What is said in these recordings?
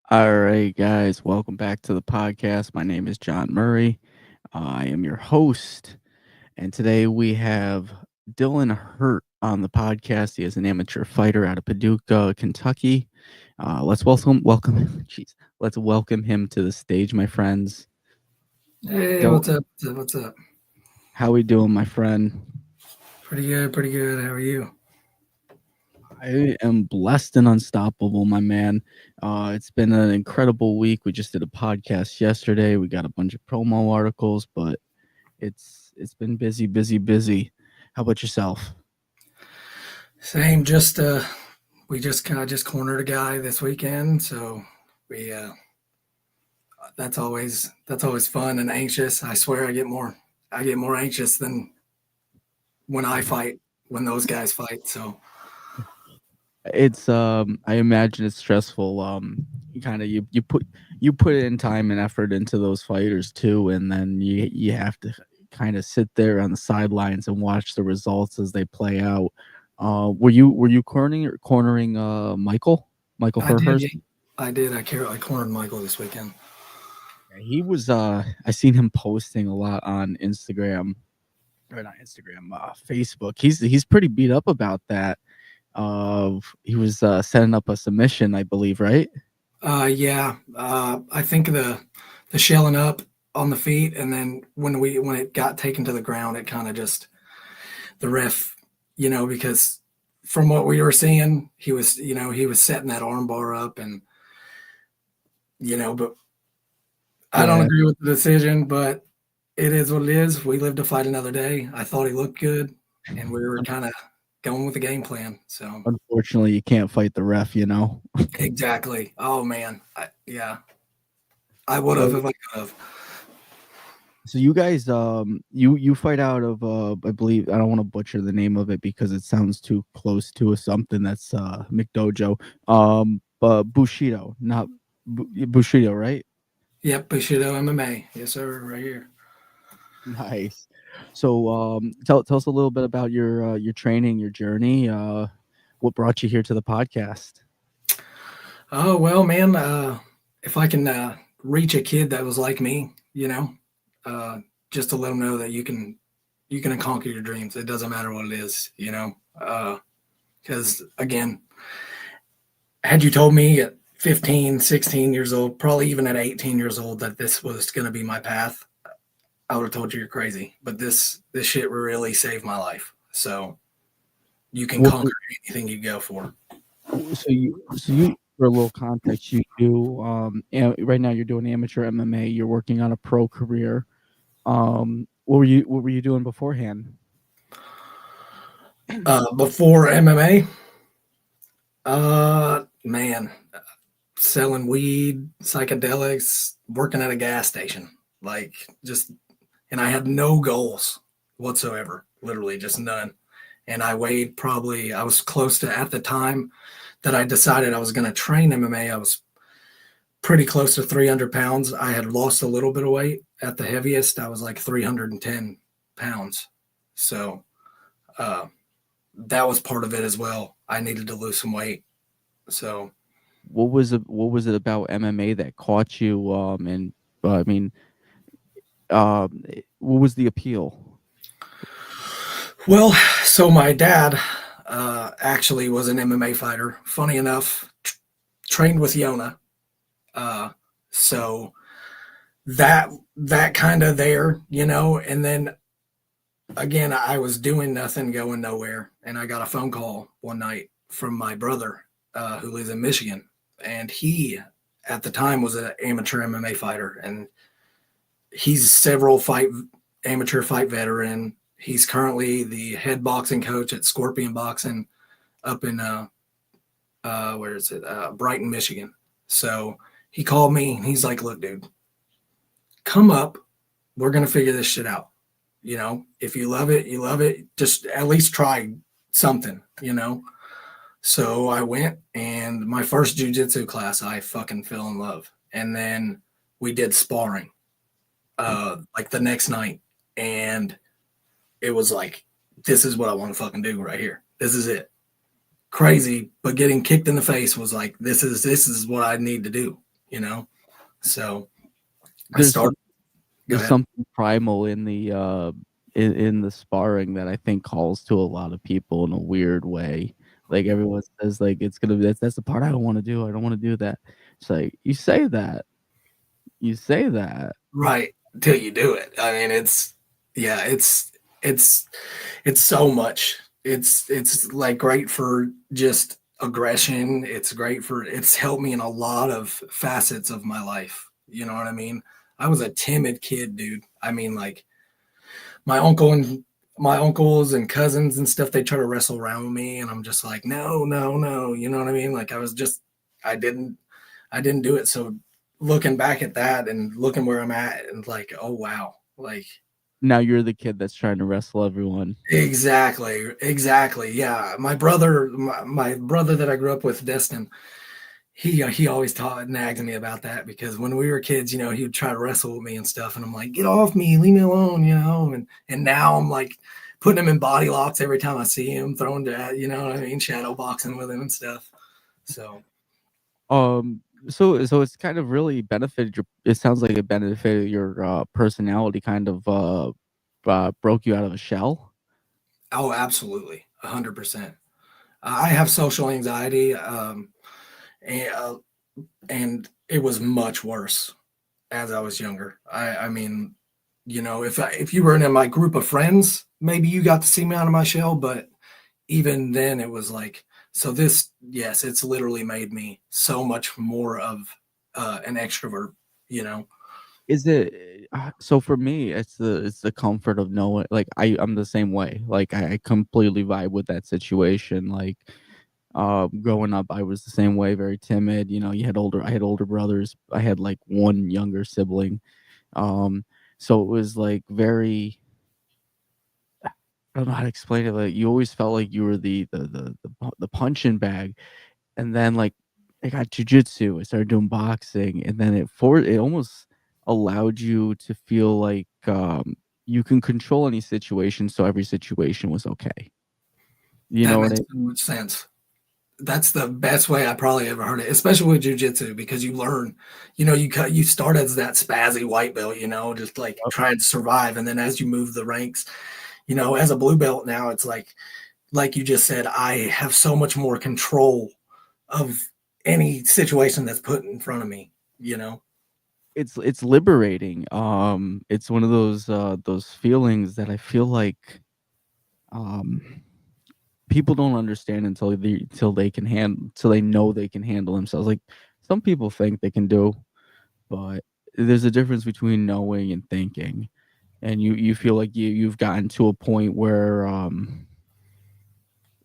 All right, guys, welcome back to the podcast. My name is John Murray. I am your host, and today we have Dylan Hurt on the podcast. He is an amateur fighter out of Paducah, Kentucky. Let's welcome, jeez, let's welcome him to the stage, my friends. Hey, Dylan, what's up? What's up? how we doing, my friend? Pretty good, pretty good. How are you? I am blessed and unstoppable, my man. It's been an incredible week. We just did a podcast yesterday. We got a bunch of promo articles, but it's been busy, busy, busy. How about yourself? Same. We just kind of just cornered a guy this weekend, so we that's always fun and anxious. I swear, I get more anxious than when I fight when those guys fight. So It's I imagine it's stressful. Kind of you put in time and effort into those fighters too, and then you have to kind of sit there on the sidelines and watch the results as they play out. Were you cornering Michael I did, Furhurst? yeah, I did. I cornered Michael this weekend. He was I seen him posting a lot on Instagram, or not Instagram, Facebook. He's pretty beat up about that. He was setting up a submission, I believe, right? Yeah. I think the shelling up on the feet, and then when it got taken to the ground, it kind of just the ref, because from what we were seeing, he was setting that arm bar up, and but I don't Yeah, agree with the decision, but it is what it is. We live to fight another day. I thought he looked good, and we were un- kind of going with the game plan. So unfortunately, you can't fight the ref. exactly. Oh man, yeah, I would So have if I could have. so you guys you fight out of I believe, I don't want to butcher the name of it because it sounds too close to something that's McDojo. But Bushido, not Bushido, right? Yep, Bushido MMA. Yes, sir. Right here. Nice. So tell us a little bit about your training, your journey, what brought you here to the podcast. Oh well, man. If I can reach a kid that was like me, uh, just to let them know that you can conquer your dreams. It doesn't matter what it is, Because again, had you told me at 15, 16 years old, probably even at 18 years old, that this was going to be my path, I would have told you you're crazy. But this shit really saved my life. So you can What, conquer anything you go for. so you for a little context, you do right now you're doing amateur MMA, you're working on a pro career. What were you doing beforehand? Before MMA, man, selling weed, psychedelics, working at a gas station, like just, and I had no goals whatsoever, literally just none. And I was close to, at the time that I decided I was going to train MMA, I was pretty close to 300 pounds. I had lost a little bit of weight. At the heaviest, I was like 310 pounds. So uh, that was part of it as well. I needed to lose some weight. So What was it about MMA that caught you? And I mean, what was the appeal? Well, so my dad actually was an MMA fighter. Funny enough, trained with Yona. Uh, so that kind of there, And then again, I was doing nothing, going nowhere, and I got a phone call one night from my brother who lives in Michigan, and he at the time was an amateur MMA fighter, and he's several amateur fight veteran. He's currently the head boxing coach at Scorpion Boxing up in where is it? Brighton, Michigan. So he called me and he's like, "Look, dude, come up. We're gonna figure this shit out. If you love it, you love it. Just at least try something." So I went, and my first jujitsu class, I fucking fell in love. And then we did sparring like the next night, and it was like, this is what I want to fucking do right here. This is it. Crazy, but getting kicked in the face was like, this is what I need to do. you know? So I There's some started, go there's ahead. something primal in the sparring that I think calls to a lot of people in a weird way. Like everyone says, like it's gonna be that's the part I don't want to do. I don't want to do that. It's like you say that. Right. Till you do it. I mean, yeah, it's, it's so much. It's like great for just aggression. It's great for, it's helped me in a lot of facets of my life. You know what I mean? I was a timid kid, dude. I mean, like my uncle and my uncles and cousins and stuff, they try to wrestle around with me, and I'm just like, no, no, no. You know what I mean? Like I didn't, I didn't do it. So looking back at that and looking where I'm at, and like, oh wow, like Now you're the kid that's trying to wrestle everyone. exactly, exactly, yeah. My brother that I grew up with, Destin, he always taught nagged me about that because when we were kids, you know, he would try to wrestle with me and stuff, and I'm like, get off me, leave me alone, you know. And now I'm like putting him in body locks every time I see him, throwing that, you know what I mean, shadow boxing with him and stuff. So Um, so it's kind of really benefited your. It sounds like it benefited your personality. Kind of broke you out of a shell. oh, absolutely, 100%. I have social anxiety, and, and it was much worse as I was younger. I mean, you know, if you were in my group of friends, maybe you got to see me out of my shell, but even then, it was like, so this, yes, it's literally made me so much more of an extrovert, you know. Is it so for me? It's the comfort of knowing. Like I'm the same way. Like I completely vibe with that situation. Like growing up, I was the same way. Very timid. You know, I had older brothers. I had like one younger sibling. Um, so it was like very. I don't know how to explain it. Like you always felt like you were the punching bag, and then like I got jujitsu. I started doing boxing, and then it almost allowed you to feel like you can control any situation, so every situation was okay. You That know what makes I so much sense. That's the best way I probably ever heard it, especially with jujitsu, because you learn, you know, you start as that spazzy white belt, you know, just like mean? trying to survive, and then as you move the ranks, you know, as a blue belt now, it's like you just said, I have so much more control of any situation that's put in front of me, you know. It's liberating. It's one of those feelings that I feel like um people don't understand until they can handle till they know they can handle themselves. Like some people think they can do, but there's a difference between knowing and thinking. And you feel like you've gotten to a point where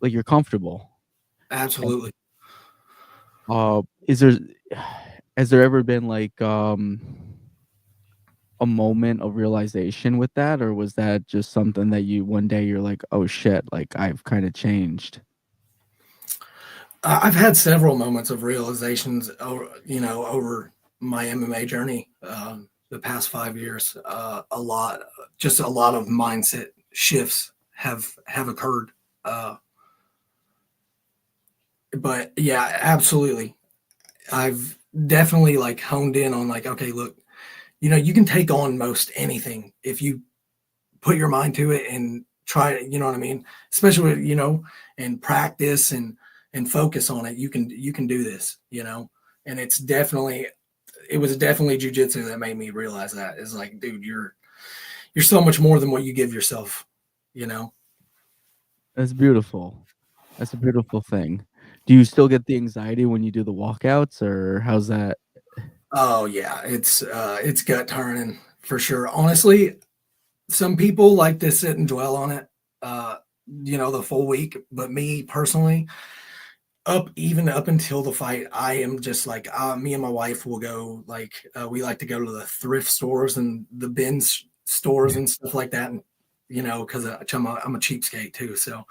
like you're comfortable. And, Absolutely. is there has there ever been like a moment of realization with that, or was that just something that you one day you're like, oh shit, like I've kind of changed? I've had several moments of realizations over, you know, over my MMA journey, the past 5 years. Just a lot of mindset shifts have occurred. Uh, but yeah, absolutely. I've definitely like honed in on like, okay, look, you know, you can take on most anything if you put your mind to it and try it, you know what I mean? Especially with, you know, and practice and focus on it. You can do this, you know. And it was definitely jujitsu that made me realize that. It's like, dude, you're so much more than what you give yourself, you know. That's beautiful. That's a beautiful thing. Do you still get the anxiety when you do the walkouts, or how's that? Oh yeah, it's gut turning for sure. Honestly, some people like to sit and dwell on it, uh, you know, the full week. But me personally, even up until the fight, I am just like, me and my wife will go like, we like to go to the thrift stores and the bins stores and stuff like that, and you know, because I'm a cheapskate too, so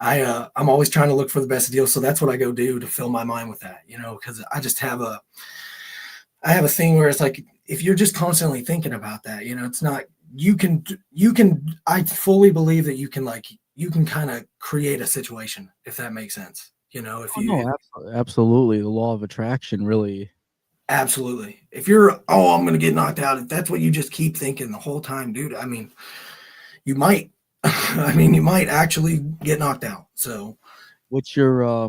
I'm always trying to look for the best deal. So that's what I go do to fill my mind with that, you know, because I have a thing where it's like if you're just constantly thinking about that, you know, it's not, I fully believe that you can kind of create a situation, if that makes sense. You know, if Oh you no, absolutely. The law of attraction really. Absolutely. If you're, oh, I'm going to get knocked out, if that's what you just keep thinking the whole time, dude, I mean, you might, I mean, you might actually get knocked out. So, What's your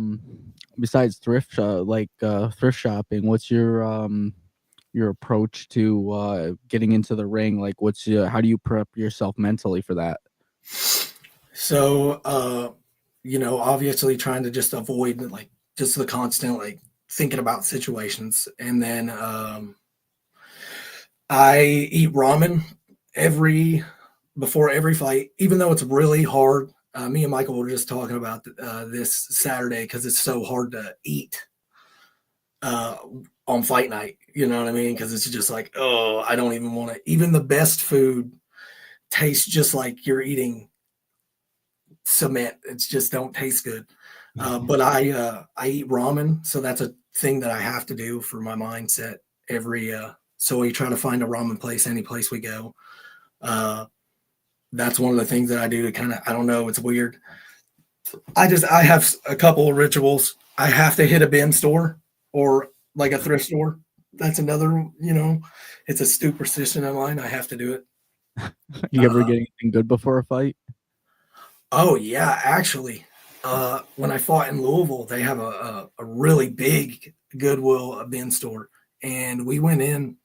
besides thrift shopping? What's your approach to getting into the ring? Like, how do you prep yourself mentally for that? so, obviously trying to just avoid like just the constant like thinking about situations. And then I eat ramen every before every fight, even though it's really hard. Me and Michael were just talking about this Saturday because it's so hard to eat uh, on fight night. You know what I mean? Because it's just like, oh, I don't even want to. Even the best food tastes just like you're eating cement. It's just don't taste good. But I eat ramen, so that's a thing that I have to do for my mindset every. So we try to find a ramen place any place we go. Uh, that's one of the things that I do to kind of, I don't know, it's weird. I have a couple of rituals. I have to hit a bin store or like a thrift store. That's another, it's a superstition of mine. I have to do it. You ever get anything good before a fight? Oh yeah, actually, when I fought in Louisville, they have a really big Goodwill bin store, and we went in,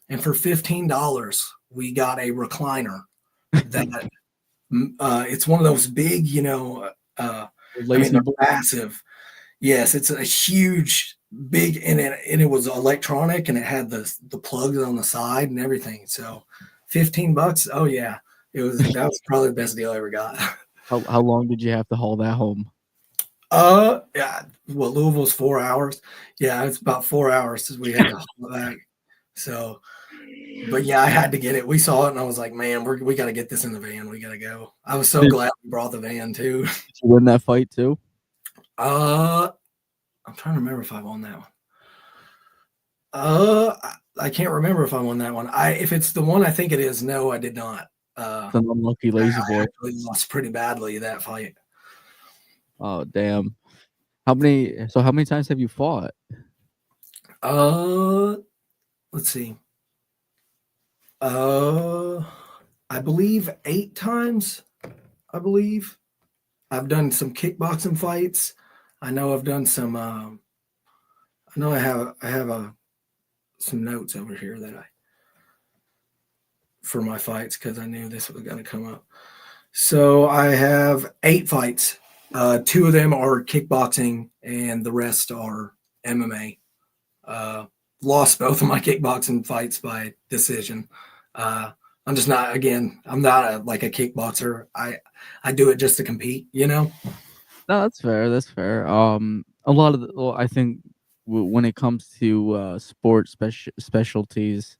and for $15 we got a recliner that it's one of those big, I mean, Lazy they're boy. massive. Yes, it's a huge, big, and it was electronic, and it had the plugs on the side and everything. So, $15. Oh yeah, that was probably the best deal I ever got. How long did you have to haul that home? Yeah. Well, Louisville's 4 hours. Yeah, it's about 4 hours since we had to haul it back. So, but yeah, I had to get it. We saw it, and I was like, man, we got to get this in the van. We got to go. I was so Did glad we brought the van too. you win that fight too? Uh, I'm trying to remember if I won that one. I can't remember if I won that one. If it's the one I think it is, no, I did not. It's an unlucky lazy I boy. actually lost pretty badly that fight. Oh damn! How many times have you fought? Uh, let's see. Uh, I believe 8 times. I believe I've done some kickboxing fights. I know I've done some. I know I have some notes over here that I for my fights because I knew this was going to come up. So I have 8 fights. 2 of them are kickboxing, and the rest are MMA. Lost both of my kickboxing fights by decision. I'm just not. Again, I'm not like a kickboxer. I do it just to compete. No, that's fair. That's fair. A lot of I think when it comes to sport specialties,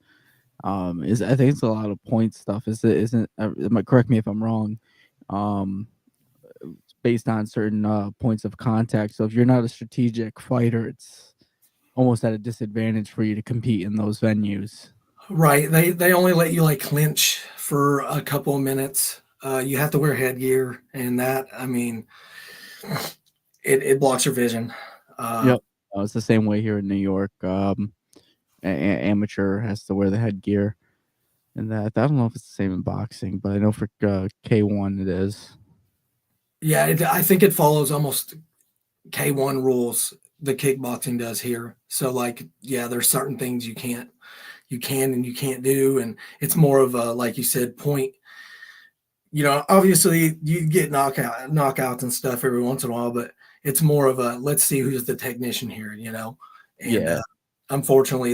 I think it's a lot of point stuff. Isn't correct me if I'm wrong. Um, it's based on certain points of contact. So if you're not a strategic fighter, it's almost at a disadvantage for you to compete in those venues. Right. They only let you like clinch for a couple of minutes. You have to wear headgear, and that I mean, it blocks your vision. Uh, Yep. It's the same way here in New York. Amateur has to wear the headgear, and that I don't know if it's the same in boxing, but I know for K1 it is. yeah, I think it follows almost K1 rules. The kickboxing does here. So like, yeah, there's certain things you can and you can't do, and it's more of a like you said point. Obviously you get knockouts and stuff every once in a while, but it's more of a let's see who's the technician here. And Yeah. unfortunately,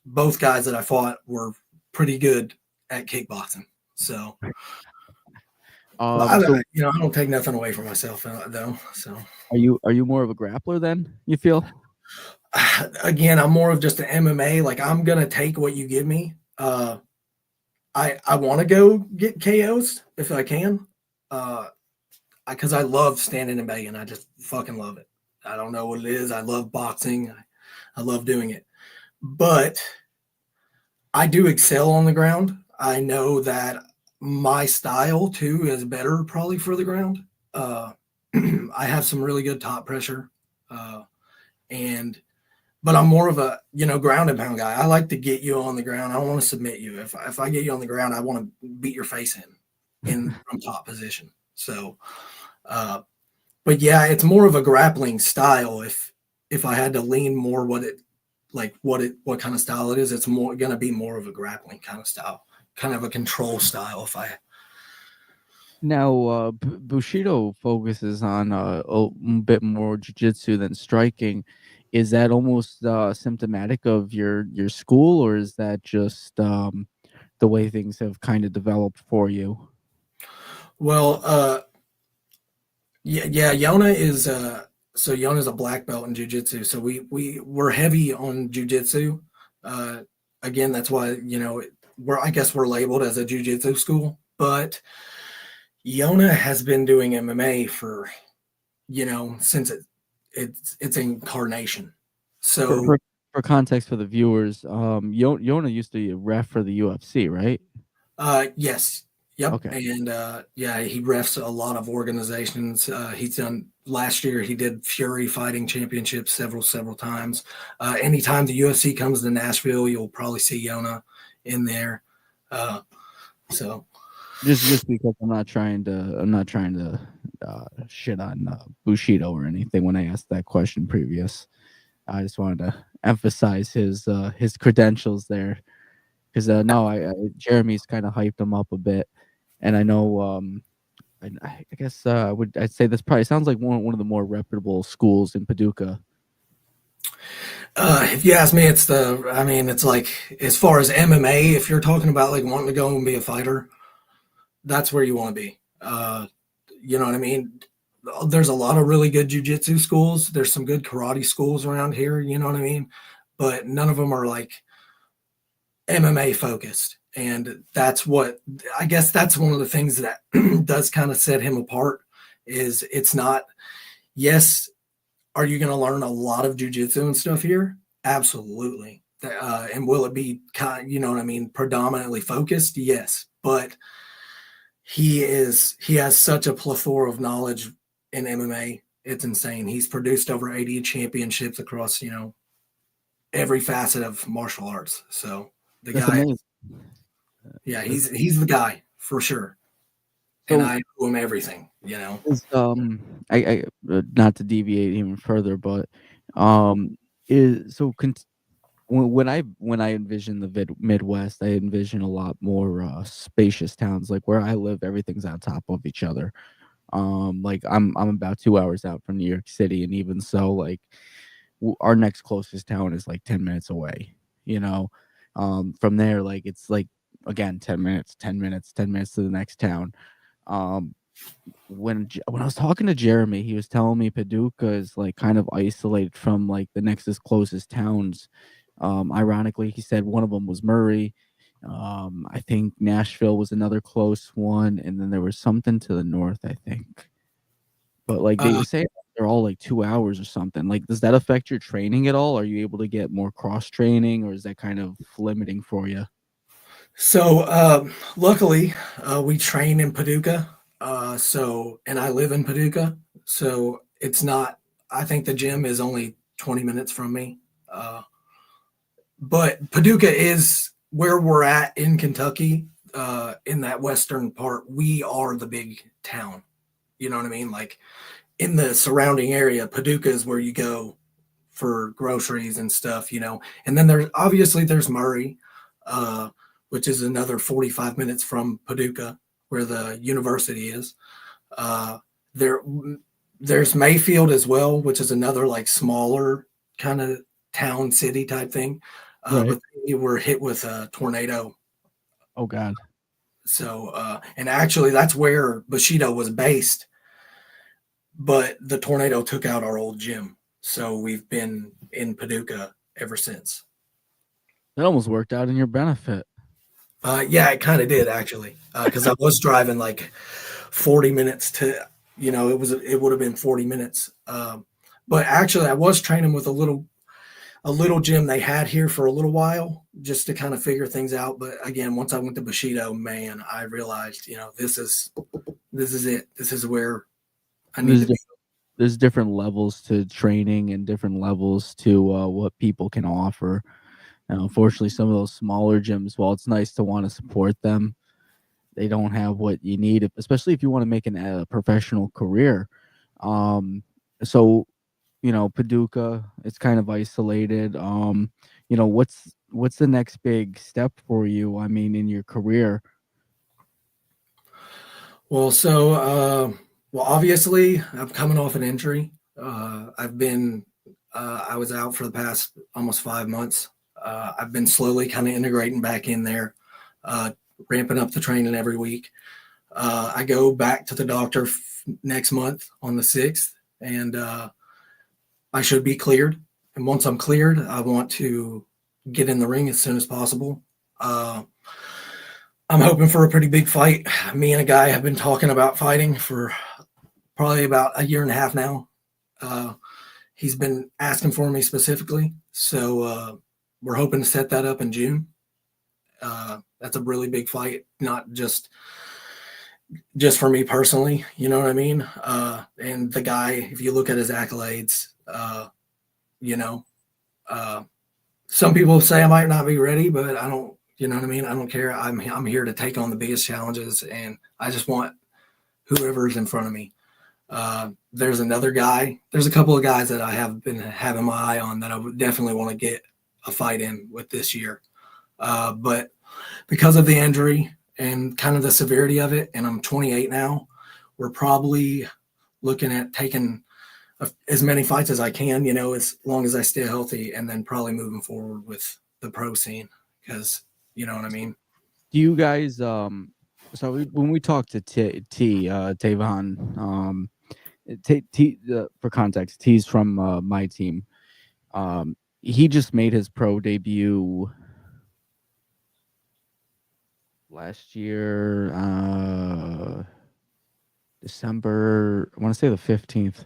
both guys that I fought were pretty good at kickboxing. So, So I don't take nothing away from myself though. So, are you more of a grappler then? You feel? again, I'm more of just an MMA. Like I'm gonna take what you give me. I want to go get KOs if I can, because I love standing and banging. I just fucking love it. I don't know what it is. I love boxing. I love doing it, but I do excel on the ground. I know that my style too is better probably for the ground. Uh, I have some really good top pressure, and but I'm more of a, ground and pound guy. I like to get you on the ground. I don't want to submit you. If I get you on the ground, I want to beat your face in from top position. So, uh, but yeah, it's more of a grappling style. If I had to lean more what kind of style it is, it's more going to be more of a grappling kind of style, kind of a control style. If I Now, Bushido focuses on a bit more jujitsu than striking. Is that almost symptomatic of your school, or is that just the way things have kind of developed for you? well, yeah, Yona is so Yona's a black belt in jujitsu. So we're heavy on jujitsu. Uh, again, that's why I guess we're labeled as a jujitsu school, but Yona has been doing MMA for since its incarnation. For So for, for context for the viewers, Yona used to be a ref for the UFC, right? yes, yep, Okay. and yeah, he refs a lot of organizations. He's done last year. He did Fury Fighting Championships several times. Anytime the UFC comes to Nashville, you'll probably see Yona in there. Uh, so Just because I'm not trying to shit on Bushido or anything when I asked that question previous. I just wanted to emphasize his credentials there because no, Jeremy's kind of hyped him up a bit, and I know I guess I'd say this probably sounds like one of the more reputable schools in Paducah. if you ask me, it's like as far as MMA, if you're talking about like wanting to go and be a fighter, that's where you want to be. You know what I mean? There's a lot of really good jujitsu schools. There's some good karate schools around here. You know what I mean? But none of them are like MMA focused. And that's what I guess that's one of the things that does kind of set him apart is it's not, yes, are you going to learn a lot of jujitsu and stuff here? Absolutely. And will it be you know what I mean, predominantly focused? Yes. But he has such a plethora of knowledge in MMA. It's insane. He's produced over 80 championships across, every facet of martial arts. So the That's guy, amazing. yeah, That's, he's the guy for sure. And so I owe him everything. is I not to deviate even further, but is so when I envision the Midwest, I envision a lot more spacious towns. Like where I live, everything's on top of each other. Like I'm about 2 hours out from New York City, and even so, like our next closest town is like 10 minutes away. You know, from there, like it's like again 10 minutes, 10 minutes, 10 minutes to the next town. Um, when I was talking to Jeremy, he was telling me Paducah is like kind of isolated from like the next closest towns. Ironically, he said one of them was Murray. I think Nashville was another close one, and then there was something to the north, I think. But like they Uh, were saying, they're all like 2 hours or something. Like, does that affect your training at all? Are you able to get more cross training, or is that kind of limiting for you? luckily, we train in Paducah. And I live in Paducah. So it's not, I think the gym is only 20 minutes from me. Uh, but Paducah is where we're at in Kentucky, in that western part. We are the big town. You know what I mean? Like in the surrounding area, Paducah is where you go for groceries and stuff. And then there's Murray, uh, which is another 45 minutes from Paducah, where the university is. Uh, there, there's Mayfield as well, which is another like smaller kind of town city type thing. Right. But we were hit with a tornado. Oh God. So, and actually, that's where Bushido was based. But the tornado took out our old gym. So we've been in Paducah ever since. That almost worked out in your benefit. Yeah, it kind of did actually, because I was driving like 40 minutes it would have been 40 minutes. But actually, I was training with a little gym they had here for a little while just to kind of figure things out. But again, once I went to Bushido, man, I realized, this is it. This is where I need This to is be. there's different levels to training and different levels to what people can offer. And unfortunately, some of those smaller gyms, while it's nice to want to support them, they don't have what you need, especially if you want to make a professional career. Um, so Paducah, it's kind of isolated. What's the next big step for you? I mean, in your career. Well, obviously, I'm coming off an injury. I've been, I was out for the past almost 5 months. I've been slowly kind of integrating back in there, uh, ramping up the training every week. I go back to the doctor next month on the 6th, and I should be cleared. And once I'm cleared, I want to get in the ring as soon as possible. Uh, I'm hoping for a pretty big fight. Me and a guy have been talking about fighting for probably about a year and a half now. Uh, he's been asking for me specifically, so we're hoping to set that up in June. That's a really big fight, not just for me personally. You know what I mean? And the guy, if you look at his accolades, you know, uh, some people say I might not be ready, but I don't. You know what I mean? I don't care. I'm here to take on the biggest challenges, and I just want whoever's in front of me. There's another guy. There's a couple of guys that I have been having my eye on that I would definitely want to get a fight in with this year. But because of the injury and kind of the severity of it, and I'm 28 now, we're probably looking at taking as many fights as I can, as long as I stay healthy, and then probably moving forward with the pro scene because you know what I mean. Do you guys when we talked to Tavon, for context, T's from my team. He just made his pro debut last year, December, I want to say the 15th.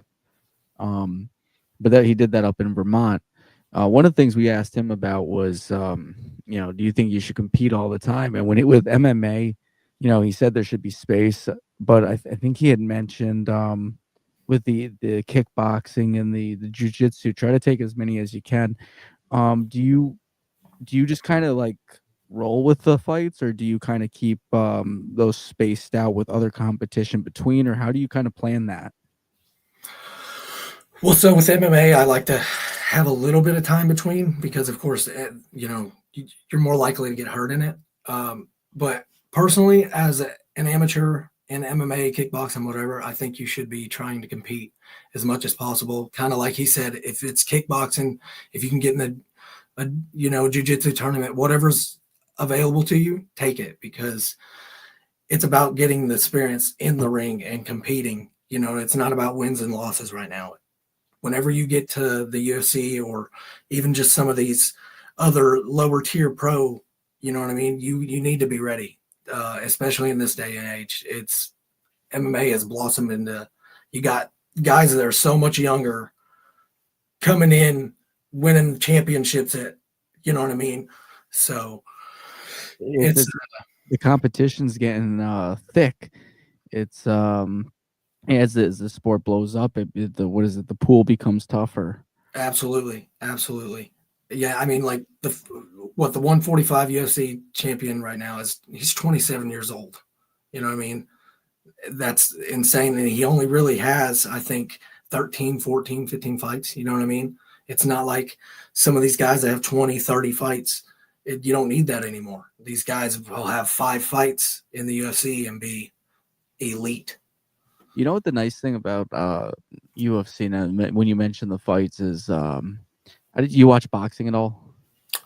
But that he did that up in Vermont. One of the things we asked him about was, do you think you should compete all the time? And with MMA, he said there should be space, but I think he had mentioned with the kickboxing and the jujitsu, try to take as many as you can. Do you just kind of like roll with the fights, or do you kind of keep those spaced out with other competition between, or how do you kind of plan that? Well, so with MMA, I like to have a little bit of time between because, of course, you're more likely to get hurt in it. But personally, as an amateur in MMA, kickboxing, whatever, I think you should be trying to compete as much as possible. Kind of like he said, if it's kickboxing, if you can get in jiu-jitsu tournament, whatever's available to you, take it because it's about getting the experience in the ring and competing. It's not about wins and losses right now. Whenever you get to the UFC or even just some of these other lower tier pro, you know what I mean? You need to be ready, especially in this day and age. It's MMA has blossomed into, you got guys that are so much younger coming in, winning championships you know what I mean? So it's the competition's getting thick. It's as the sport blows up, the pool becomes tougher. absolutely. Yeah, I mean, like the 145 UFC champion right now he's 27 years old. You know what I mean? That's insane. And he only really has, I think, 13, 14, 15 fights. You know what I mean? It's not like some of these guys that have 20, 30 fights. You don't need that anymore. These guys will have 5 fights in the UFC and be elite. You know what the nice thing about UFC now, when you mention the fights is, did you watch boxing at all?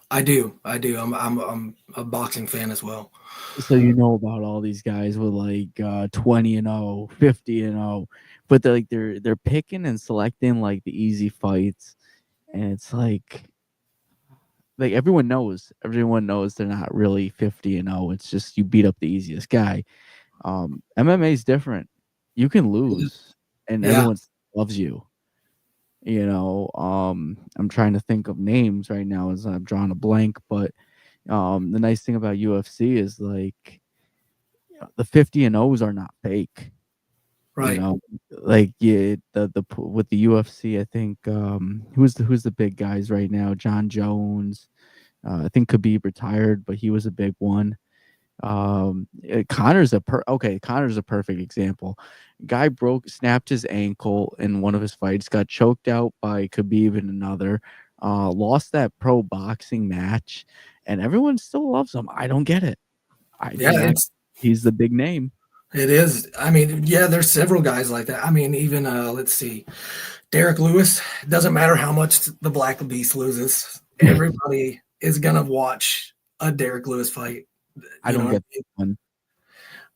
I do. I'm a boxing fan as well. So you know about all these guys with like 20-0, 50-0, but they're picking and selecting like the easy fights, and it's like everyone knows they're not really 50-0. It's just you beat up the easiest guy. MMA is different. You can lose, and Yeah, everyone loves you. I'm trying to think of names right now as I'm drawing a blank, but the nice thing about UFC is like the 50-0s are not fake. You Right. know, like yeah, with the UFC, I think who's the big guys right now? John Jones. I think Khabib retired, but he was a big one. Connor's a perfect example. Guy snapped his ankle in one of his fights, got choked out by Khabib in another, lost that pro boxing match, and everyone still loves him. I don't get it. Yeah, He's the big name. it is. I mean, yeah, there's several guys like that. I mean, even let's see, Derek Lewis. Doesn't matter how much the Black Beast loses, everybody is gonna watch a Derek Lewis fight. I You know don't what I get mean?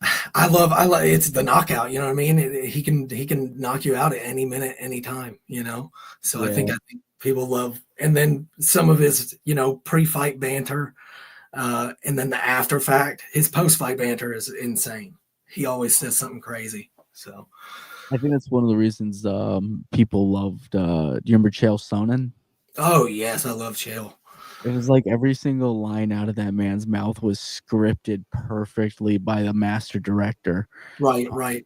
that one. I love it's the knockout. You know what I mean? He can knock you out at any minute, any time. You know, so Yeah, I think people love, and then some of his pre-fight banter, and then the after fact, his post-fight banter is insane. He always says something crazy. So, I think that's one of the reasons people loved. Do you remember Chael Sonnen? oh yes, I love Chael. It was like every single line out of that man's mouth was scripted perfectly by the master director. Right, right.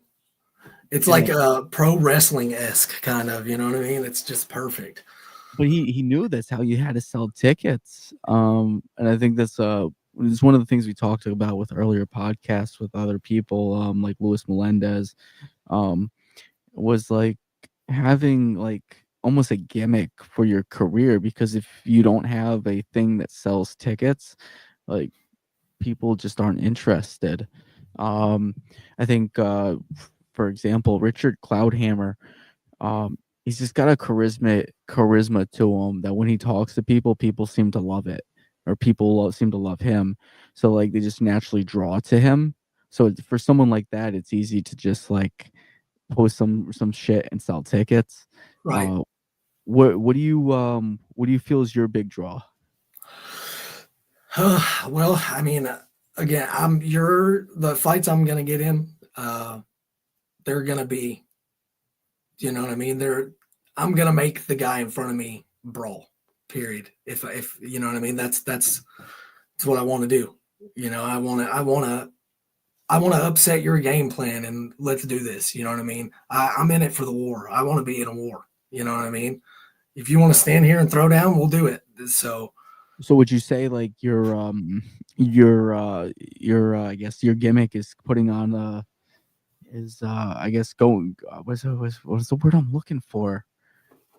It's And like a pro wrestling esque kind of. You know what I mean? It's just perfect. but he knew that's how you had to sell tickets. And I think that's it's one of the things we talked about with earlier podcasts with other people, like Luis Melendez, um, was like having like almost a gimmick for your career because if you don't have a thing that sells tickets, like people just aren't interested. Um, I think, for example, Richard Cloudhammer, he's just got a charisma to him that when he talks to people, people seem to love it, or seem to love him. So like they just naturally draw to him. So for someone like that, it's easy to just like post some shit and sell tickets. Right. Uh, what do you feel is your big draw? Well, I mean, again, you're the fights I'm gonna get in. They're gonna be, you know what I mean. I'm gonna make the guy in front of me brawl. Period. If you know what I mean, that's what I want to do. You know, I want to upset your game plan and let's do this. You know what I mean? I'm in it for the war. I want to be in a war. You know what I mean? If you want to stand here and throw down, we'll do it. So So would you say like your I guess your gimmick is putting on I guess going what's the word I'm looking for?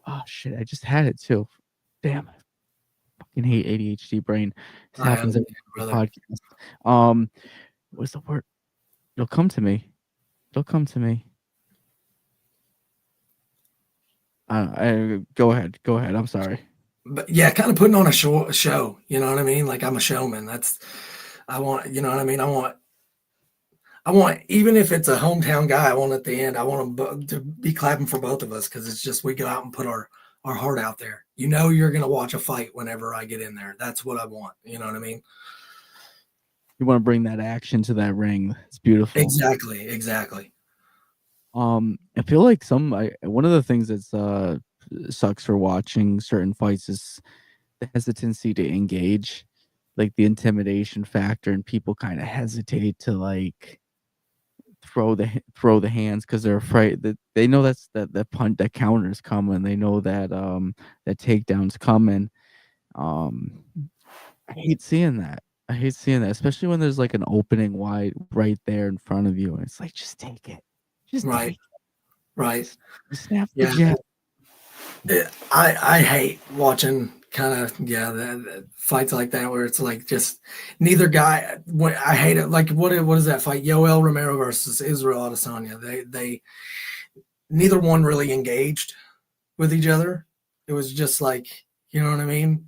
Oh shit, I just had it too. Damn, I fucking hate ADHD brain. This I happens every understand, brother. podcast. Um, what's the word? It'll come to me. It'll come to me. Go ahead. Go ahead. I'm sorry. But yeah, kind of putting on a show. You know what I mean? Like I'm a showman. I want. You know what I mean? I want, even if it's a hometown guy, I want at the end, I want them to be clapping for both of us because it's just we go out and put our heart out there. You know, you're going to watch a fight whenever I get in there. That's what I want. You know what I mean? You want to bring that action to that ring. It's beautiful. Exactly. Exactly. I feel like one of the things that's sucks for watching certain fights is the hesitancy to engage, like the intimidation factor, and people kind of hesitate to like throw the hands because they're afraid that they know that punt that counter's coming. They know that that takedown's coming. Um, I hate seeing that. I hate seeing that, especially when there's like an opening wide right there in front of you, and it's like just take it, just Right. take it, Right. just snap the Yeah. jab. I hate watching kind of that fights like that where it's like just neither guy. I hate it. Like what is that fight? Yoel Romero versus Israel Adesanya. They neither one really engaged with each other. It was just like, you know what I mean?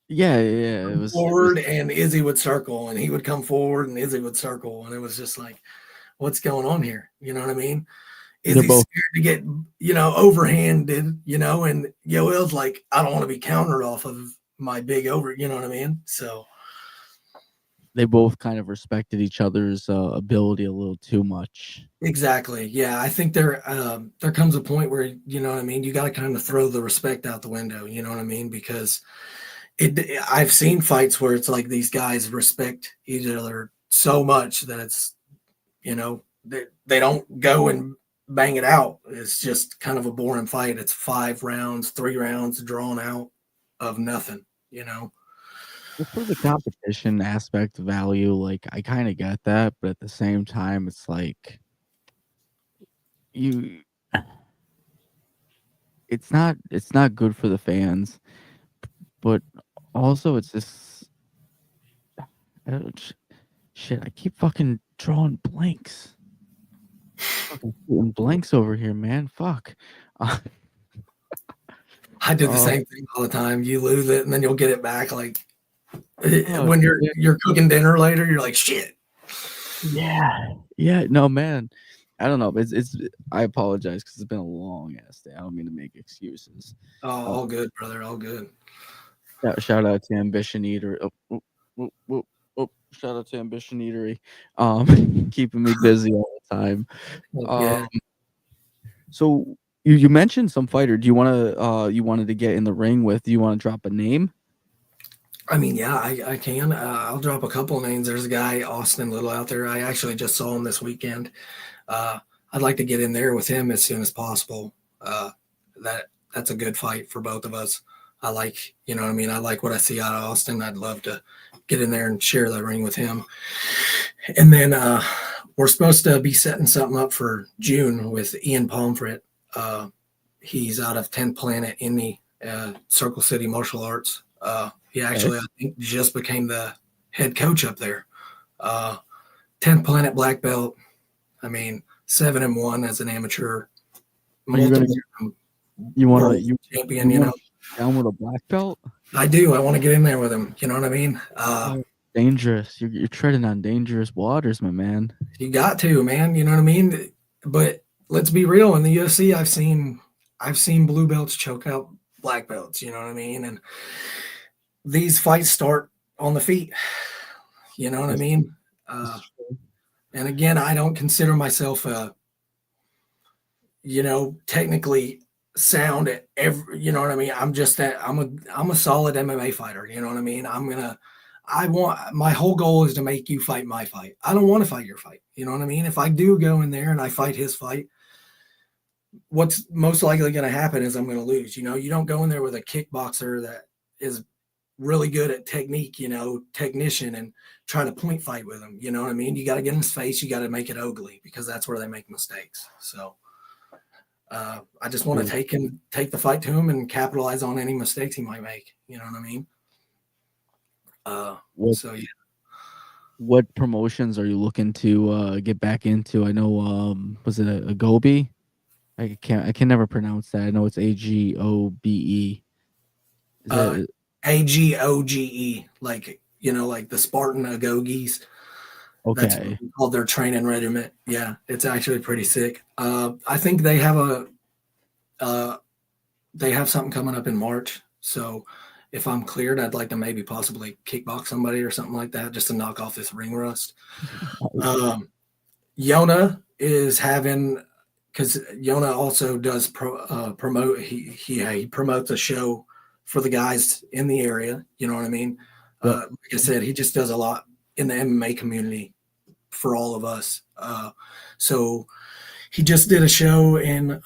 Yeah, yeah, it was Forward and Izzy would circle and he would come forward and Izzy would circle. And it was just like, what's going on here? You know what I mean? they're Izzy's both scared to get, overhanded, and Yoel's like, I don't want to be countered off of my big over, you know what I mean? So they both kind of respected each other's ability a little too much. exactly. Yeah. I think there comes a point where, you know what I mean? You got to kind of throw the respect out the window, you know what I mean? Because I've seen fights where it's like these guys respect each other so much that it's, they don't go and bang it out. It's just kind of a boring fight. It's 5 rounds, 3 rounds drawn out of nothing, you know. Well, for the competition aspect value, like, I kinda get that, but at the same time, it's like you it's not good for the fans, but also it's just I don't shit, I keep fucking drawing blanks. Fucking shooting blanks over here, man, fuck. Uh, I do the oh, same thing all the time. You lose it and then you'll get it back like oh, when yeah, you're cooking dinner later, you're like, shit. yeah, yeah, no, man. I don't know, it's I apologize because 'cause it's been a long ass day, I don't mean to make excuses. Oh, Uh, all good, brother. All good. shout out to Ambition Eater shout out to Ambition Eatery, keeping me busy all the time. Um, Yeah. so you mentioned some fighter. Do you you wanted to get in the ring with? Do you wanna drop a name? I mean, yeah, I can. I'll drop a couple of names. There's a guy, Austin Little, out there. I actually just saw him this weekend. Uh, I'd like to get in there with him as soon as possible. That's a good fight for both of us. I like, you know what I mean? I like what I see out of Austin. I'd love to get in there and share the ring with him. And then we're supposed to be setting something up for June with Ian Pomfret. He's out of 10th Planet in the Circle City Martial Arts. He Okay. actually, I think, just became the head coach up there. 10th Planet black belt. I mean, 7-1 as an amateur, Are you gonna multiple you wanna world you champion. you You wanna know, down with a black belt? I do. I want to get in there with him. You know what I mean? Oh, dangerous. You're treading on dangerous waters, my man. You got to, man. You know what I mean? But let's be real. In the UFC, I've seen blue belts choke out black belts. You know what I mean? And these fights start on the feet. You know what I That's mean? that's Uh, true. and again, I don't consider myself a, technically sound at every, you know what I mean? I'm just that I'm a solid MMA fighter. You know what I mean? I want, my whole goal is to make you fight my fight. I don't want to fight your fight. You know what I mean? If I do go in there and I fight his fight, what's most likely going to happen is I'm going to lose. You know, you don't go in there with a kickboxer that is really good at technique, technician, and try to point fight with him. You know what I mean? You got to get in his face. You got to make it ugly because that's where they make mistakes. So I just want True. to take the fight to him and capitalize on any mistakes he might make. You know what I mean? What So yeah. what promotions are you looking to get back into? I know was it a Gobi? I can never pronounce that. I know it's Agobe. Is Uh, that AGOGE, like, like the Spartan Agogis. That's what okay? we call their training regiment. Yeah, it's actually pretty sick. I think they have something coming up in March. So if I'm cleared, I'd like to maybe possibly kickbox somebody or something like that just to knock off this ring rust. Yona is having, because Yona also does promote. He promotes a show for the guys in the area. You know what I mean? Yep. Like I said, he just does a lot in the MMA community for all of us. So he just did a show in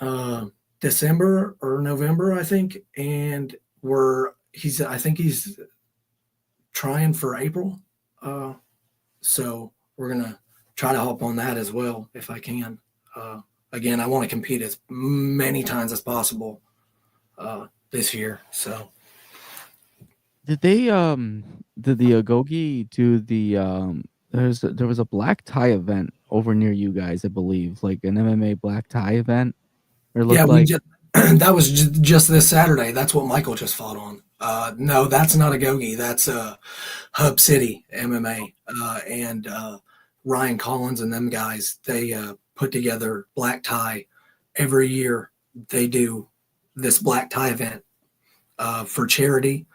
December or November, I think, and I think he's trying for April. So we're gonna try to hop on that as well if I can. Again, I want to compete as many times as possible this year. So Did they did the Agogi do the there was a black tie event over near you guys, I believe, like an MMA black tie event. Or it yeah, looked we like just that was just this Saturday. That's what Michael just fought on. No, that's not a Gogi. That's Hub City MMA, and Ryan Collins and them guys. They put together black tie every year. They do this black tie event for charity.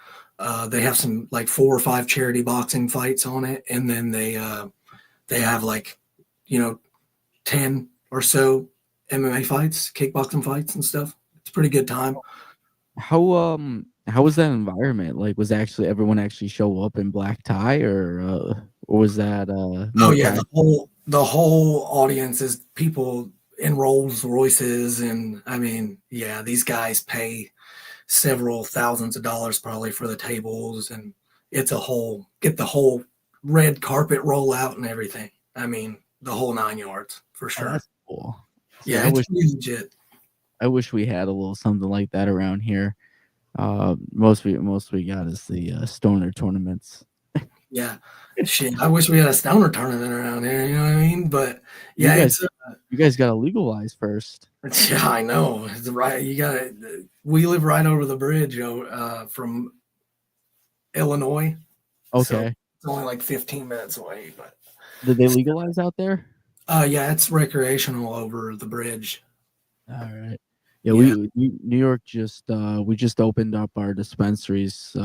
They have some like 4 or 5 charity boxing fights on it, and then they have like, you know 10 or so MMA fights, kickboxing fights, and stuff. It's a pretty good time. how was that environment? Like, was actually everyone actually show up in black tie, or was that Oh more yeah, casual? the whole audience is people. in Rolls Royces, and I mean, yeah, these guys pay several thousands of dollars probably for the tables, and it's a whole get the whole red carpet roll out and everything. I mean, the whole 9 yards for Oh, sure. that's cool. See, Yeah, it's really legit. I wish we had a little something like that around here. Most we got is the stoner tournaments. Yeah, shit. I wish we had a stoner tournament around here. You know what I mean? But You yeah, guys, it's you guys got to legalize first. yeah, I know. It's right. You got to. We live right over the bridge from Illinois, so Okay. it's only like 15 minutes away. But Did they legalize out there? yeah, it's recreational over the bridge. All right. Yeah, Yeah. New York just we just opened up our dispensaries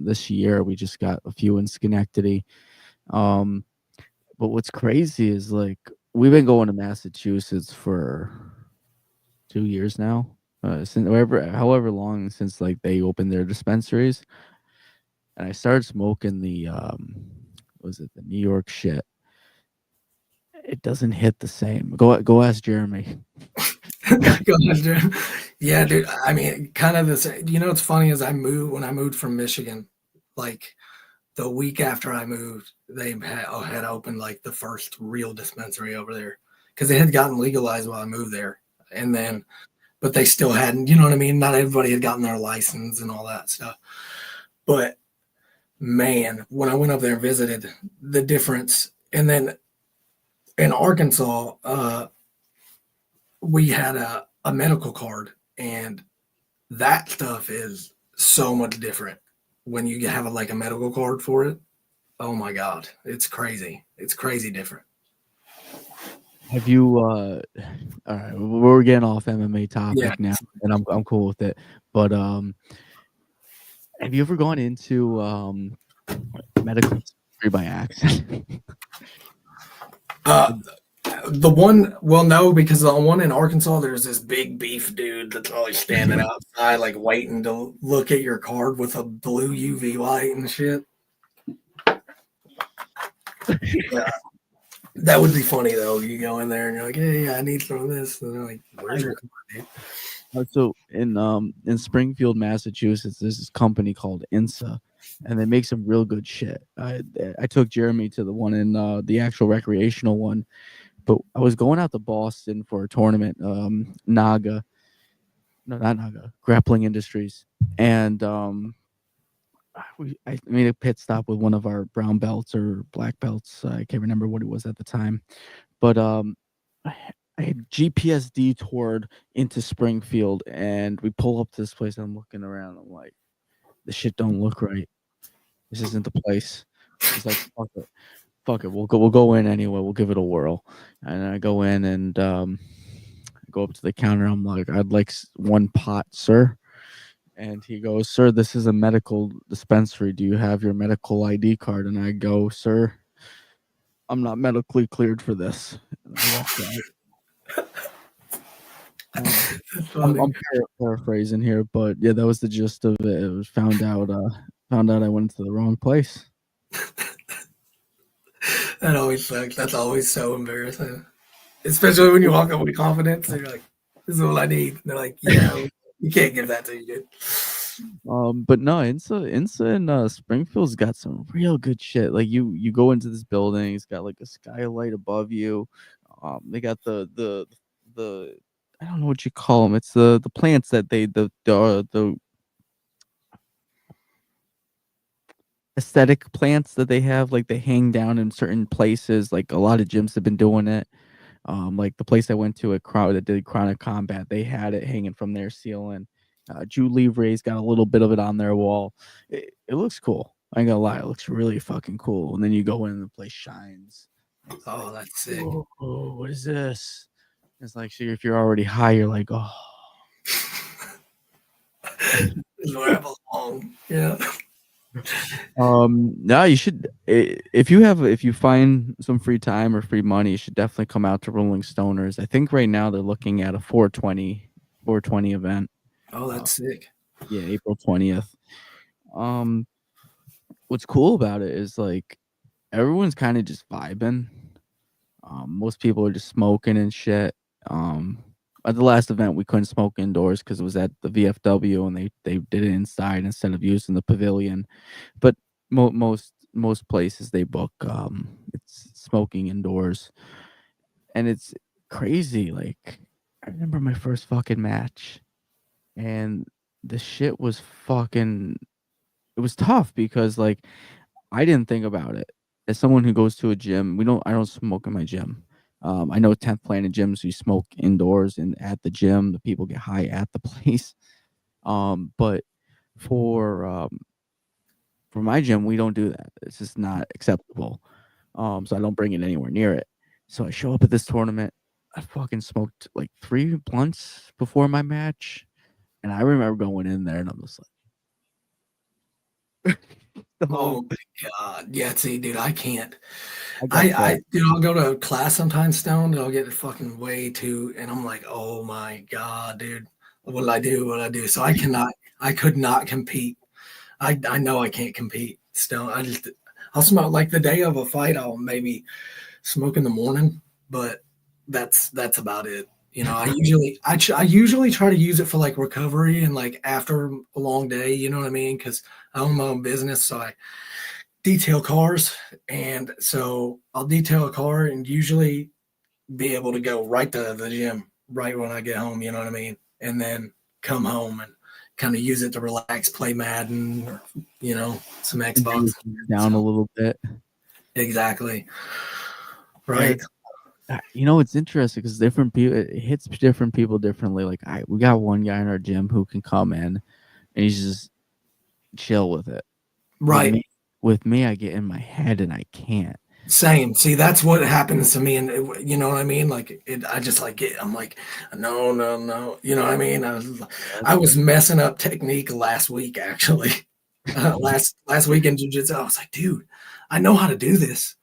this year. We just got a few in Schenectady. Um but what's crazy is like we've been going to Massachusetts for 2 years now. Since however long since like they opened their dispensaries. And I started smoking the was it the New York shit. It doesn't hit the same. Go ask Jeremy. Go ahead, dude. Yeah, dude. I mean, kind of the same. You know, what's funny is when I moved from Michigan, like the week after I moved, they had opened like the first real dispensary over there because they had gotten legalized while I moved there, and then but they still hadn't. You know what I mean? Not everybody had gotten their license and all that stuff. But man, when I went up there and visited, the difference, and then in Arkansas, we had a medical card, and that stuff is so much different when you have like a medical card for it. Oh my god, it's crazy. It's crazy different. Have you all right, we're getting off MMA Yeah. topic now, and I'm cool with it. But have you ever gone into medical dispensary by accident? Uh, the one, well, no, because the one in Arkansas, there's this big beef dude that's always standing outside, like waiting to look at your card with a blue UV light and shit. Yeah, that would be funny though. You go in there and you're like, "Hey, I need some of this," and they're like, "Where's your card, dude?" So in Springfield, Massachusetts, there's this company called INSA, and they make some real good shit. I took Jeremy to the one in the actual recreational one, but I was going out to Boston for a tournament, Naga, no, not Naga, Grappling Industries, and I made a pit stop with one of our brown belts or black belts. I can't remember what it was at the time, but I, I had GPS detoured into Springfield, and we pull up to this place. And I'm looking around. I'm like, this shit don't look right. This isn't the place. He's like, fuck it. We'll go in anyway. We'll give it a whirl. And I go in and go up to the counter. I'm like, I'd like one pot, sir. And he goes, sir, this is a medical dispensary. Do you have your medical ID card? And I go, sir, I'm not medically cleared for this. And I walked out. That's funny. I'm paraphrasing here, but yeah, that was the gist of it. It was found out I went to the wrong place. That always sucks. That's always so embarrassing, especially when you walk up with confidence and you're like, "This is what I need." And they're like, "Yeah, you can't give that to you, dude." But no, Insa in Springfield's got some real good shit. Like you go into this building, it's got like a skylight above you. They got the I don't know what you call them. It's the plants that the aesthetic plants that they have, like they hang down in certain places. Like a lot of gyms have been doing it. Like the place I went to at Crowd that did Chronic Combat, they had it hanging from their ceiling. Drew Livre's got a little bit of it on their wall. It looks cool. I ain't gonna lie, it looks really fucking cool. And then you go in and the place shines. It's like, Oh, that's sick. oh, what is this? It's like, so if you're already high, you're like, oh. This is where I belong. Yeah. No, you should. If you find some free time or free money, you should definitely come out to Rolling Stoners. I think right now they're looking at a 420 event. Oh, Uh, that's sick. yeah, April 20th. Um, what's cool about it is like everyone's kind of just vibing. Most people are just smoking and shit. Um, at the last event, we couldn't smoke indoors because it was at the VFW, and they did it inside instead of using the pavilion. But most places they book it's smoking indoors, and it's crazy. Like, I remember my first fucking match, and the shit was fucking. It was tough because like I didn't think about it. As someone who goes to a gym, I don't smoke in my gym. I know 10th Planet gyms, you smoke indoors and at the gym, the people get high at the place. But for um, for my gym, we don't do that. It's just not acceptable. So I don't bring it anywhere near it. So I show up at this tournament. I fucking smoked like 3 blunts before my match, and I remember going in there and I'm just like, the whole Oh my god. Yeah, see, dude, I can't. I got fat. Dude, I'll go to a class sometimes stoned, and I'll get fucking way too, and I'm like, oh my god, dude, what did I do? What did I do? So I could not compete. I know I can't compete stoned. I'll smoke like the day of a fight. I'll maybe smoke in the morning, but that's about it. You know, I usually try to use it for like recovery and like after a long day. You know what I mean? Because I own my own business, so I detail cars, and so I'll detail a car and usually be able to go right to the gym right when I get home. You know what I mean? And then come home and kind of use it to relax, play Madden, or some Xbox. Down a So little bit. exactly Yeah, right. it's interesting because different people it hits different people differently. Like we got one guy in our gym who can come in and he's just chill with it. With Right. me, with me, I get in my head and I can't. Same. See, that's what happens to me, and you know what I mean. Like, I just like it. I'm like, no, no, no. You know what I mean? I was messing up technique last week, actually. Last week in jiu-jitsu, I was like, dude, I know how to do this.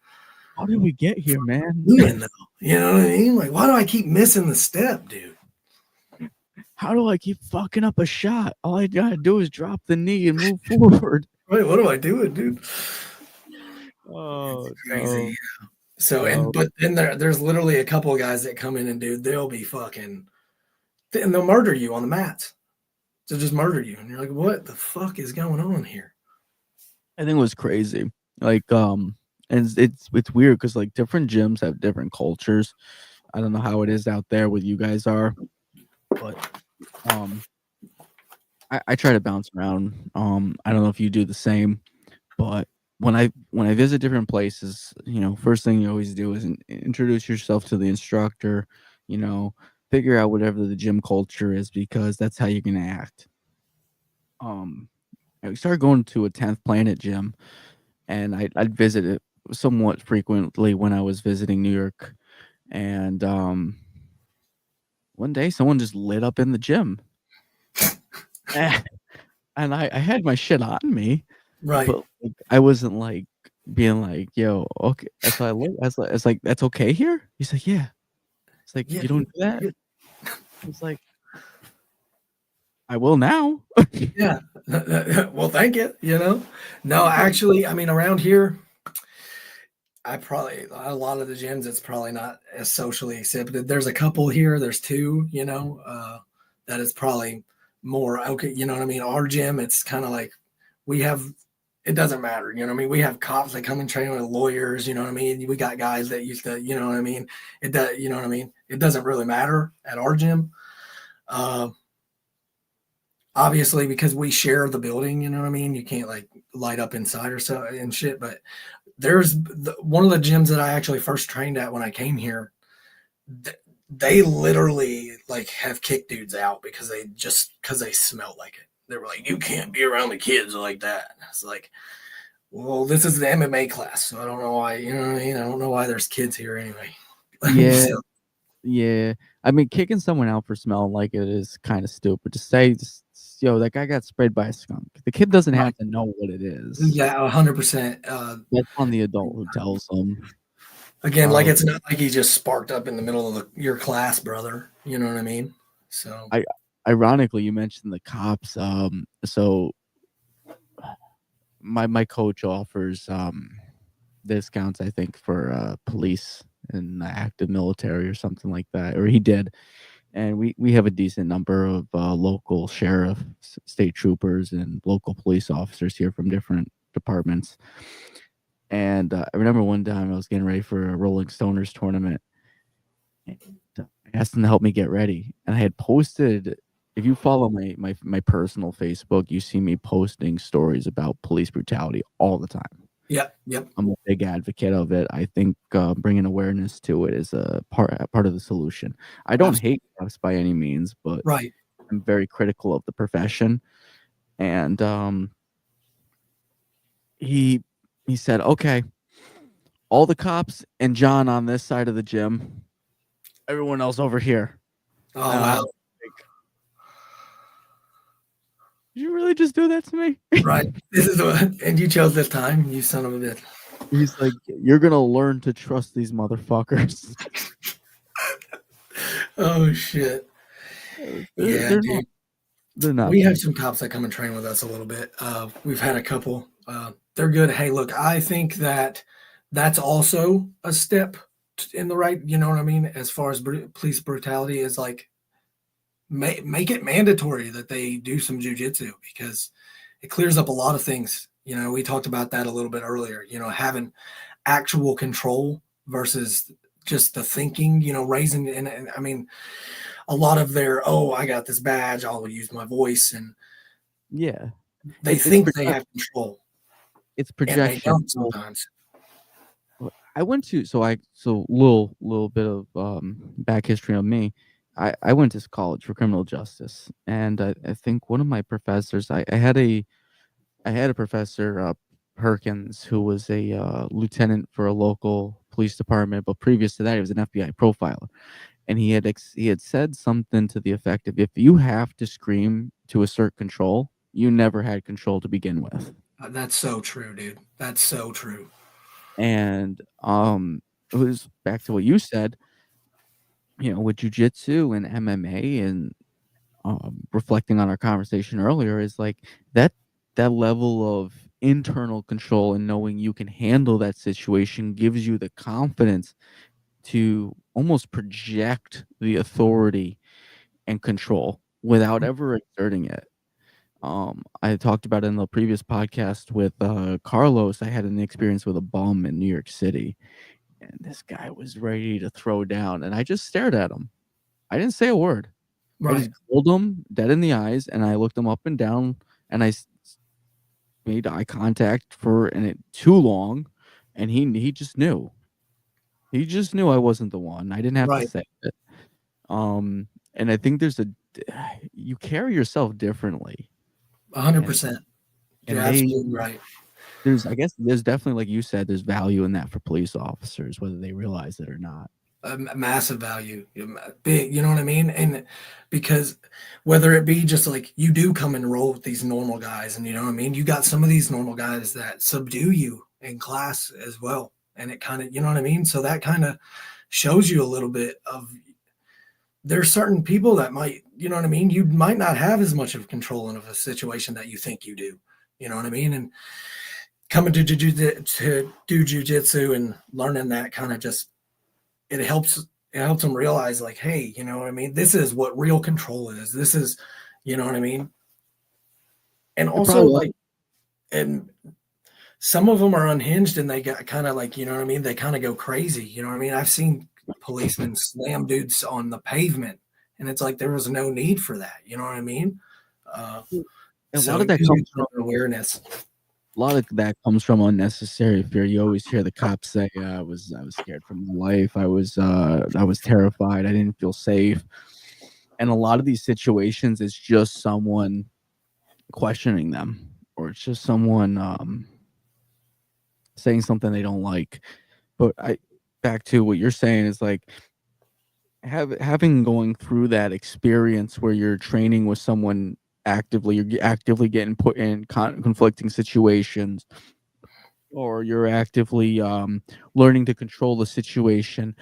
How did we get here, man? Doing though, you know what I mean? Like, why do I keep missing the step, dude? How do I keep fucking up a shot? All I gotta do is drop the knee and move forward. Wait, what am I doing, dude? Oh It's crazy. no, So, no. but then there's literally a couple of guys that come in and dude, they'll be fucking, and they'll murder you on the mats. To just murder you, and you're like, what the fuck is going on here? I think it was crazy. Like and it's weird because like different gyms have different cultures. I don't know how it is out there with you guys are, but um I try to bounce around. I don't know if you do the same, but when I visit different places, first thing you always do is introduce yourself to the instructor, you know, figure out whatever the gym culture is because that's how you're gonna act. Um, I started going to a 10th Planet gym, and I'd visit it somewhat frequently when I was visiting New York. And one day, someone just lit up in the gym, and I had my shit on me, Right. but like, I wasn't like being like, "Yo, okay." So I look, I was like, "That's okay here." He's like, "Yeah." It's like, Yeah. "You don't do that." It's like, "I will now." Yeah. Well, thank you. No, actually, I mean, around here, I probably a lot of the gyms, it's probably not as socially accepted. There's a couple here. There's two. That is probably more okay. You know what I mean? Our gym, it's kind of like we have. It doesn't matter. You know what I mean? We have cops that come and train with lawyers. You know what I mean? We got guys that used to. You know what I mean? It does. You know what I mean? It doesn't really matter at our gym. Uh, Obviously, because we share the building. You know what I mean? You can't like light up inside or so and shit. But one of the gyms that I actually first trained at when I came here. They literally like have kicked dudes out because they smell like it. They were like, you can't be around the kids like that. And it's like, well, this is the MMA class, so I don't know why. You know what I mean? I don't know why there's kids here anyway. Yeah, So, yeah. I mean, kicking someone out for smelling like it is kind of stupid. To say, just, "Yo, that guy got sprayed by a skunk." The kid doesn't right. have to know what it is. Yeah, 100%. That's on the adult who tells them. Again, like Um, it's not like he just sparked up in the middle of your class, brother. You know what I mean? So, I ironically, you mentioned the cops. So my coach offers discounts, I think, for police in the active military or something like that, or he did. And we have a decent number of local sheriff, state troopers, and local police officers here from different departments. And I remember one time I was getting ready for a Rolling Stoners tournament, and I asked them to help me get ready. And I had posted. If you follow my personal Facebook, you see me posting stories about police brutality all the time. Yep. Yep. I'm a big advocate of it. I think bringing awareness to it is a part of the solution. I don't hate cops by any means, but Right. I'm very critical of the profession. And he said, "Okay, all the cops and John on this side of the gym, everyone else over here." Oh, And I wow. was like, "Did you really just do that to me?" Right. This is and you chose this time, you son of a bitch. He's like, "You're gonna learn to trust these motherfuckers." Oh shit. Yeah, They're dude. not We have bad. some cops that come and train with us a little bit. We've had a couple. They're good. Hey, look, I think that that's also a step in the right. You know what I mean? As far as police brutality is like, make it mandatory that they do some jujitsu because it clears up a lot of things. You know, we talked about that a little bit earlier. You know, having actual control versus just the thinking. You know, raising and I mean, a lot of their I got this badge, I'll use my voice, and Yeah, they it's think they have control, it's and they projection. don't sometimes. I went to little bit of back history on me. I went to college for criminal justice, and I think one of my professors, I had a professor, Perkins, who was a lieutenant for a local police department, but previous to that, he was an FBI profiler, and he had said something to the effect of, if you have to scream to assert control, you never had control to begin with. That's so true, dude. That's so true. And it was back to what you said, with jujitsu and MMA, and reflecting on our conversation earlier, is like that that level of internal control and knowing you can handle that situation gives you the confidence to almost project the authority and control without ever exerting it. I talked about it in the previous podcast with Carlos. I had an experience with a bum in New York City, and this guy was ready to throw down, and I just stared at him. I didn't say a word. I Right, just grilled him dead in the eyes, and I looked him up and down, and made eye contact for too long, and he just knew. He just knew I wasn't the one. I didn't have to right, say it. And I think you carry yourself differently, and 100%. You're and they absolutely right. I guess there's definitely, like you said, there's value in that for police officers, whether they realize it or not. Massive value, big. You know what I mean? And because whether it be just like you do come and roll with these normal guys, and you know what I mean, you got some of these normal guys that subdue you in class as well, and it kind of, you know what I mean. So that kind of shows you a little bit of there's certain people that might, you know what I mean? You might not have as much of control in a situation that you think you do. You know what I mean? And coming to do jujitsu and learning that kind of just it helps them realize like, hey, you know what I mean? This is what real control is. This is, you know what I mean? And It also probably also like, and some of them are unhinged and they got kind of like, you know what I mean? They kind of go crazy. You know what I mean? I've seen policemen slam dudes on the pavement, and it's like there was no need for that. You know what I mean? Uh, a so lot of it that gives you comes from some awareness. unnecessary fear. You always hear the cops say, I was scared for my life. I was terrified. I didn't feel safe." And a lot of these situations, it's just someone questioning them, or it's just someone saying something they don't like. But back to what you're saying is like, having going through that experience where you're training with someone actively, you're actively getting put in conflicting situations, or you're actively learning to control the situation.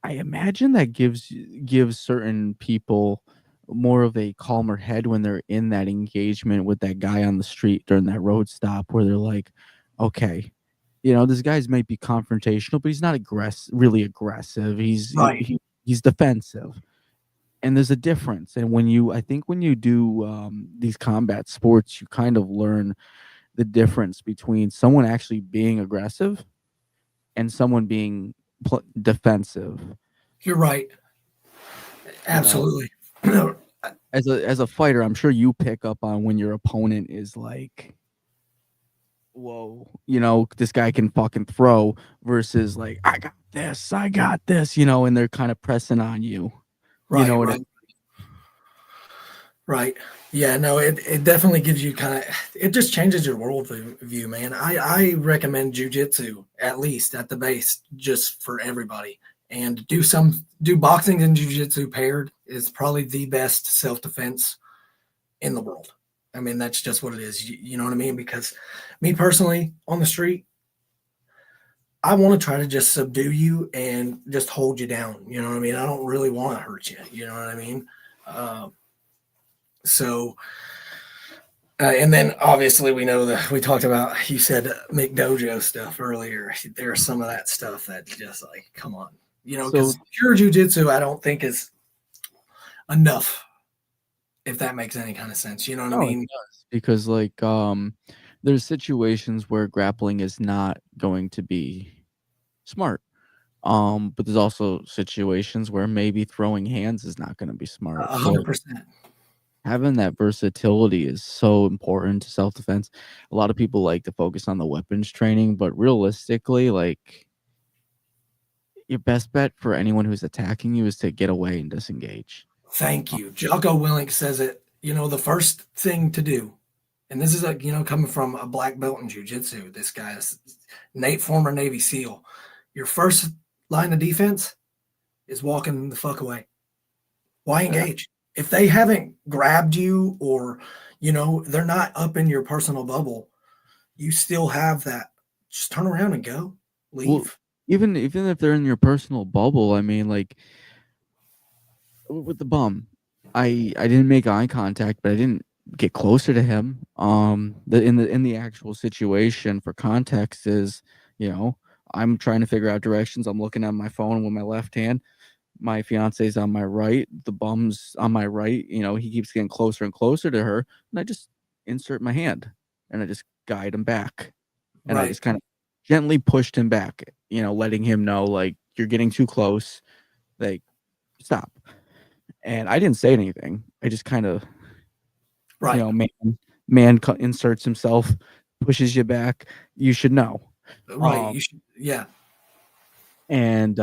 I imagine that gives certain people more of a calmer head when they're in that engagement with that guy on the street during that road stop, where they're like, okay, This guy's might be confrontational, but he's not really aggressive. Right. He's defensive, and there's a difference. And I think when you do these combat sports, you kind of learn the difference between someone actually being aggressive and someone being defensive. You're right. You know, Absolutely. as a fighter, I'm sure you pick up on when your opponent is like, whoa, this guy can fucking throw versus like, I got this, and they're kind of pressing on you. You know Right, what I right, right. Yeah, no, it definitely gives you kind of, it just changes your world view, man. I recommend jujitsu at least at the base just for everybody, and do boxing and jujitsu paired is probably the best self defense in the world. I mean, that's just what it is. You know what I mean? Because me personally, on the street, I want to try to just subdue you and just hold you down. You know what I mean? I don't really want to hurt you. You know what I mean? Um, so, and then obviously we know that we talked about, you said McDojo stuff earlier. There's some of that stuff that just like, come on, so because pure jujitsu, I don't think is enough, if that makes any kind of sense. You know what I no, it mean? does because like there's situations where grappling is not going to be smart. But there's also situations where maybe throwing hands is not going to be smart. A So 100%. having that versatility is so important to self-defense. A lot of people like to focus on the weapons training, but realistically, like your best bet for anyone who's attacking you is to get away and disengage. Thank you. Jocko Willink says it, the first thing to do, and this is like, coming from a black belt in jujitsu, this guy is former Navy SEAL. Your first line of defense is walking the fuck away. Why Yeah. engage? If they haven't grabbed you or, they're not up in your personal bubble, you still have that. Just turn around and go. Well, Leave. even if they're in your personal bubble, I mean, like with the bum, I didn't make eye contact, but I didn't get closer to him. In the actual situation for context is, I'm trying to figure out directions. I'm looking at my phone with my left hand. My fiance's on my right. The bum's on my right. He keeps getting closer and closer to her, and I just insert my hand and I just guide him back, and I Right. just kind of gently pushed him back. Letting him know like you're getting too close. Like stop. And I didn't say anything. I just kind of, Right. inserts himself, pushes you back. You should know. Right. Um, You should. Yeah. and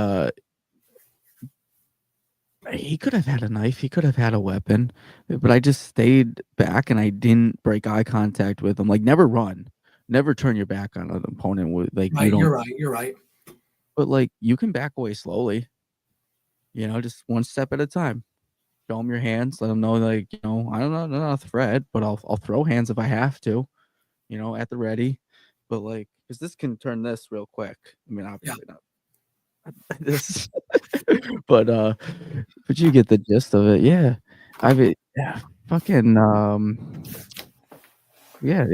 he could have had a knife. He could have had a weapon, but I just stayed back and I didn't break eye contact with him. Like never run, never turn your back on an opponent with like you Right. don't. You're right. You're right. But like you can back away slowly. Just one step at a time. Show them your hands. Let them know like I'm not a threat, but I'll throw hands if I have to. At the ready. But like, because this can turn this real quick. I mean, Yeah. obviously not this, but you get the gist of it. Yeah, yeah, fucking yeah.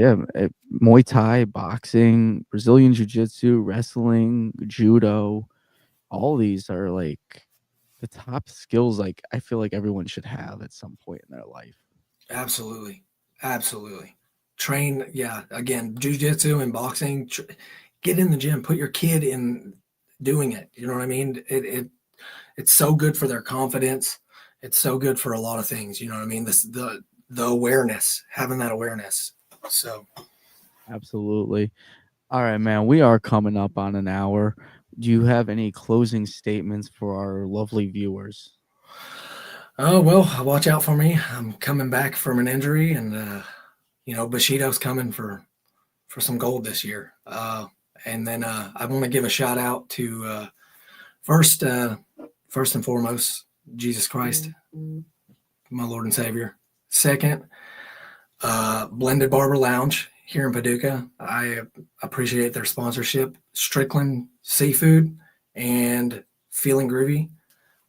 Muay Thai, boxing, Brazilian Jiu Jitsu, wrestling, judo. All these are like the top skills. Like I feel like everyone should have at some point in their life. Absolutely. Absolutely. Train. Yeah. Again, jujitsu and boxing. Get in the gym. Put your kid in doing it. You know what I mean? It's so good for their confidence. It's so good for a lot of things. You know what I mean? The awareness, having that awareness. So, Absolutely. All right, man. We are coming up on an hour. Do you have any closing statements for our lovely viewers? oh well, watch out for me. I'm coming back from an injury, and Bushido's coming for some gold this year. And then I want to give a shout out to first, first and foremost, Jesus Christ, my Lord and Savior. Second, Blended Barber Lounge here in Paducah. I appreciate their sponsorship. Strickland Seafood and Feeling Groovy.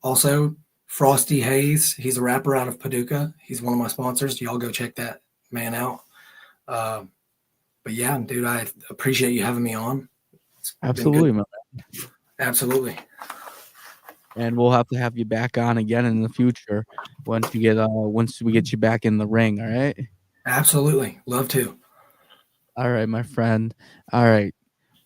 Also, Frosty Hayes. He's a rapper out of Paducah. He's one of my sponsors. Y'all go check that man out. But yeah, dude, I appreciate you having me on. Been good. Absolutely, man. Absolutely. And we'll have to have you back on again in the future once we get you back in the ring. All right. Absolutely. Love to. All right, my friend. All right.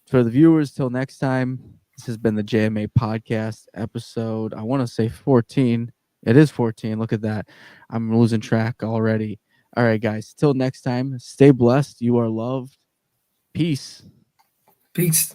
For the viewers, till next time, this has been the JMA Podcast episode. I want to say 14. It is 14. Look at that. I'm losing track already. All right, guys. Till next time, stay blessed. You are loved. Peace. Peace.